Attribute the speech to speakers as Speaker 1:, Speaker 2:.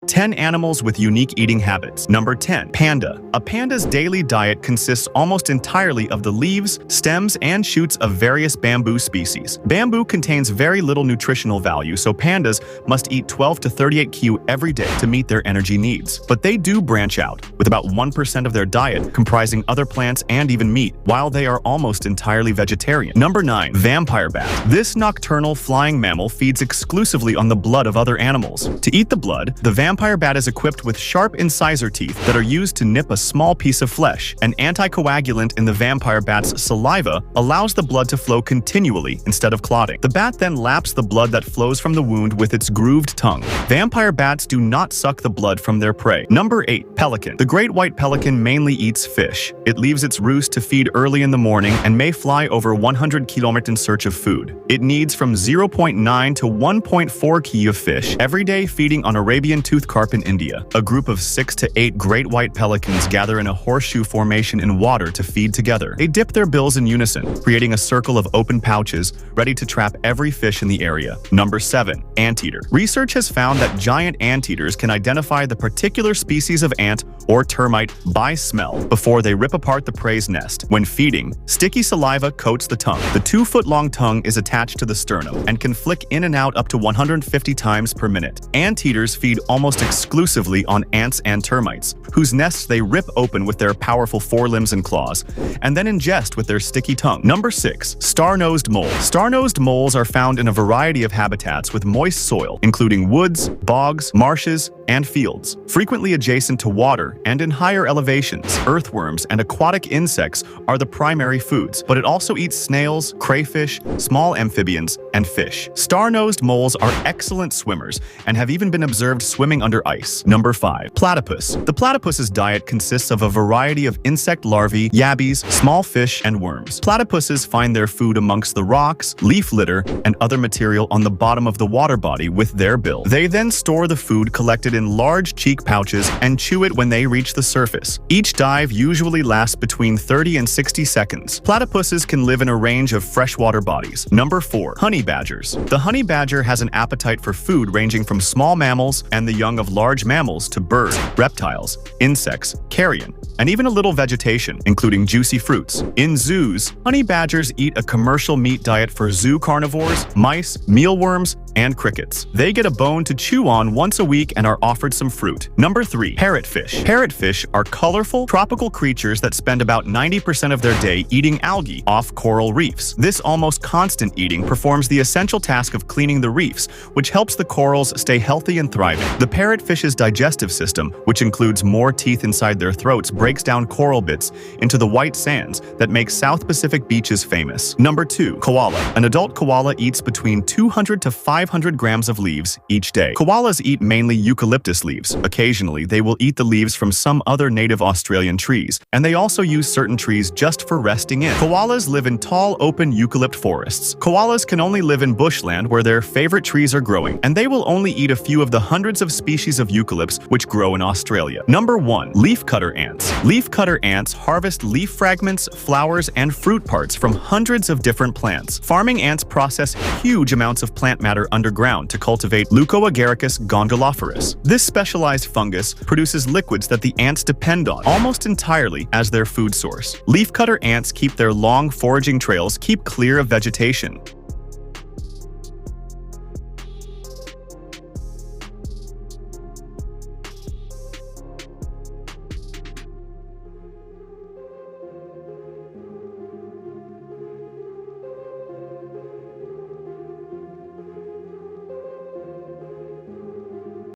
Speaker 1: 10 animals with unique eating habits. Number 10. Panda. A panda's daily diet consists almost entirely of the leaves, stems, and shoots of various bamboo species. Bamboo contains very little nutritional value, so pandas must eat 12 to 38 Q every day to meet their energy needs. But they do branch out, with about 1% of their diet comprising other plants and even meat, while they are almost entirely vegetarian. Number 9. Vampire bat. This nocturnal flying mammal feeds exclusively on the blood of other animals. To eat the blood, the vampire bat is equipped with sharp incisor teeth that are used to nip a small piece of flesh. An anticoagulant in the vampire bat's saliva allows the blood to flow continually instead of clotting. The bat then laps the blood that flows from the wound with its grooved tongue. Vampire bats do not suck the blood from their prey. Number 8. Pelican. The great white pelican mainly eats fish. It leaves its roost to feed early in the morning and may fly over 100 kilometers in search of food. It needs from 0.9 to 1.4 kg of fish every day, feeding on Arabian tooth carp in India. A group of 6 to 8 great white pelicans gather in a horseshoe formation in water to feed together. They dip their bills in unison, creating a circle of open pouches ready to trap every fish in the area. Number 7. Anteater. Research has found that giant anteaters can identify the particular species of ant or termite by smell before they rip apart the prey's nest. When feeding, sticky saliva coats the tongue. The 2-foot-long tongue is attached to the sternum and can flick in and out up to 150 times per minute. Anteaters feed almost exclusively on ants and termites, whose nests they rip open with their powerful forelimbs and claws, and then ingest with their sticky tongue. Number 6. Star-nosed mole. Star-nosed moles are found in a variety of habitats with moist soil, including woods, bogs, marshes, and fields. Frequently adjacent to water and in higher elevations, earthworms and aquatic insects are the primary foods, but it also eats snails, crayfish, small amphibians, and fish. Star-nosed moles are excellent swimmers and have even been observed swimming under ice. Number 5. Platypus. The platypus's diet consists of a variety of insect larvae, yabbies, small fish, and worms. Platypuses find their food amongst the rocks, leaf litter, and other material on the bottom of the water body with their bill. They then store the food collected in large cheek pouches and chew it when they reach the surface. Each dive usually lasts between 30 and 60 seconds. Platypuses can live in a range of freshwater bodies. Number 4. Honey badgers. The honey badger has an appetite for food ranging from small mammals and the young of large mammals to birds, reptiles, insects, carrion, and even a little vegetation, including juicy fruits. In zoos, honey badgers eat a commercial meat diet for zoo carnivores, mice, mealworms, and crickets. They get a bone to chew on once a week and are offered some fruit. Number 3. Parrotfish. Parrotfish are colorful, tropical creatures that spend about 90% of their day eating algae off coral reefs. This almost constant eating performs the essential task of cleaning the reefs, which helps the corals stay healthy and thriving. The parrotfish's digestive system, which includes more teeth inside their throats, breaks down coral bits into the white sands that make South Pacific beaches famous. Number 2. Koala. An adult koala eats between 200 to 500 grams of leaves each day. Koalas eat mainly eucalyptus leaves. Occasionally, they will eat the leaves from some other native Australian trees, and they also use certain trees just for resting in. Koalas live in tall, open eucalypt forests. Koalas can only live in bushland where their favorite trees are growing, and they will only eat a few of the hundreds of species of eucalypts which grow in Australia. Number 1. Leafcutter ants. Leafcutter ants harvest leaf fragments, flowers, and fruit parts from hundreds of different plants. Farming ants process huge amounts of plant matter underground to cultivate Leucoagaricus gondolophorus. This specialized fungus produces liquids that the ants depend on almost entirely as their food source. Leafcutter ants keep their long foraging trails clear of vegetation.